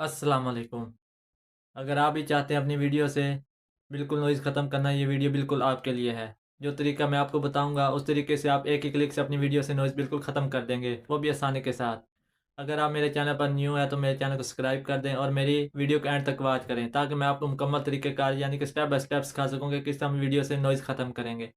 अस्सलाम वालेकुम। अगर आप भी चाहते हैं अपनी वीडियो से बिल्कुल नॉइज़ ख़त्म करना, ये वीडियो बिल्कुल आपके लिए है। जो तरीका मैं आपको बताऊँगा, उस तरीके से आप एक ही क्लिक से अपनी वीडियो से नॉइज़ बिल्कुल ख़त्म कर देंगे, वो भी आसानी के साथ। अगर आप मेरे चैनल पर न्यू हैं, तो मेरे चैनल को सब्सक्राइब कर दें और मेरी वीडियो को एंड तक वॉच करें, ताकि मैं आपको मुकम्मल तरीक़ेकार यानी कि स्टेप बाय स्टेप सिखा सकूँ कि किस तरह हम वीडियो से नॉइज़ ख़त्म करेंगे।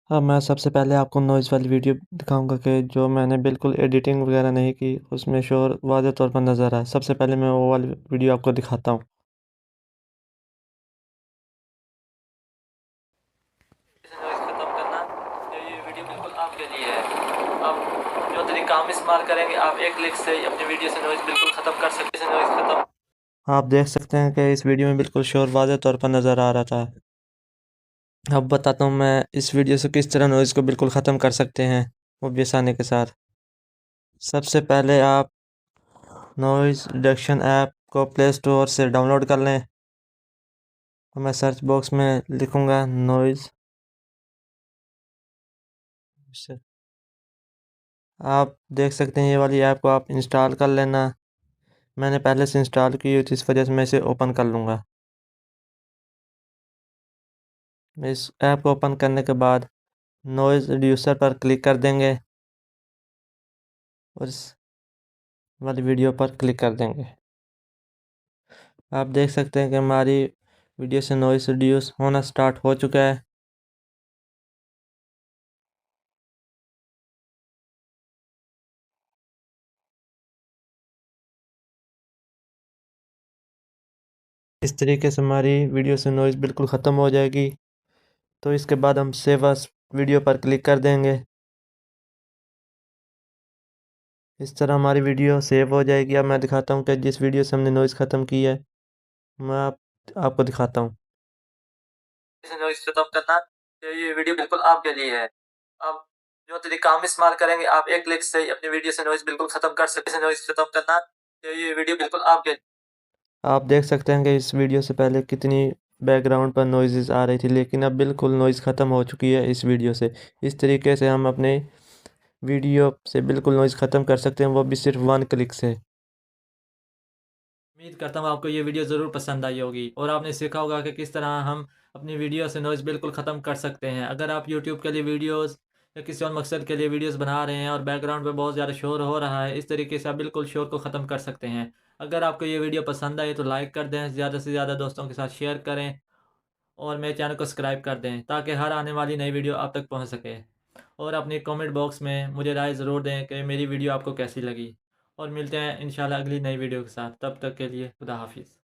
हाँ, मैं सबसे पहले आपको नॉइज़ वाली वीडियो दिखाऊँगा कि जो मैंने बिल्कुल एडिटिंग वगैरह नहीं की, उसमें शोर वाज़े तौर पर नज़र आए। सबसे पहले मैं वो वाली वीडियो आपको दिखाता हूँ। इसे नॉइज़ ख़त्म करना, तो ये वीडियो बिल्कुल आपके लिए है। अब जो तरीका हम इस्तेमाल करेंगे, आप एक क्लिक से ही अपनी वीडियो से नॉइज़ बिल्कुल ख़त्म कर सकते हैं। इसे नॉइज़ ख़त्म आप देख सकते हैं कि इस वीडियो में बिल्कुल शोर वाज़े तौर पर नज़र आ रहा था। अब बताता हूँ मैं इस वीडियो से किस तरह नॉइज़ को बिल्कुल ख़त्म कर सकते हैं, वो भी आसानी के साथ। सबसे पहले आप नॉइज़ रिडक्शन ऐप को प्ले स्टोर से डाउनलोड कर लें। तो मैं सर्च बॉक्स में लिखूँगा नॉइज़। आप देख सकते हैं ये वाली ऐप को आप इंस्टॉल कर लेना। मैंने पहले से इंस्टॉल की हुई थी, इस वजह से मैं इसे ओपन कर लूँगा। इस ऐप को ओपन करने के बाद नॉइज़ रिड्यूसर पर क्लिक कर देंगे और इस वाली वीडियो पर क्लिक कर देंगे। आप देख सकते हैं कि हमारी वीडियो से नॉइज़ रिड्यूस होना स्टार्ट हो चुका है। इस तरीके से हमारी वीडियो से नॉइज़ बिल्कुल ख़त्म हो जाएगी। तो इसके बाद हम सेव एज़ वीडियो पर क्लिक कर देंगे। इस तरह हमारी वीडियो सेव हो जाएगी। अब मैं दिखाता हूँ कि जिस वीडियो से हमने नॉइज़ ख़त्म की है, मैं आपको दिखाता हूँ। इसे नॉइज़ ख़त्म करना, तो ये वीडियो बिल्कुल आपके लिए है। अब जो तरीका हम इस्तेमाल करेंगे, आप एक क्लिक से ही अपनी वीडियो से नॉइज़ बिल्कुल ख़त्म कर सकते हैं। इसे नॉइज़ ख़त्म करना, तो ये वीडियो बिल्कुल आपके आप देख सकते हैं कि इस वीडियो से पहले कितनी बैकग्राउंड पर नॉइज़ेस आ रही थी, लेकिन अब बिल्कुल नॉइज़ ख़त्म हो चुकी है इस वीडियो से। इस तरीके से हम अपने वीडियो से बिल्कुल नॉइज़ ख़त्म कर सकते हैं, वो भी सिर्फ वन क्लिक से। उम्मीद करता हूँ आपको ये वीडियो ज़रूर पसंद आई होगी और आपने सीखा होगा कि किस तरह हम अपनी वीडियो से नॉइज़ बिल्कुल ख़त्म कर सकते हैं। अगर आप यूट्यूब के लिए वीडियोज़ या किसी और मकसद के लिए वीडियोज़ बना रहे हैं और बैकग्राउंड में बहुत ज़्यादा शोर हो रहा है, इस तरीके से आप बिल्कुल शोर को ख़त्म कर सकते हैं। अगर आपको ये वीडियो पसंद आई तो लाइक कर दें, ज़्यादा से ज़्यादा दोस्तों के साथ शेयर करें और मेरे चैनल को सब्सक्राइब कर दें, ताकि हर आने वाली नई वीडियो आप तक पहुँच सके। और अपनी कमेंट बॉक्स में मुझे राय ज़रूर दें कि मेरी वीडियो आपको कैसी लगी। और मिलते हैं इंशाल्लाह अगली नई वीडियो के साथ। तब तक के लिए खुदा हाफ़िज़।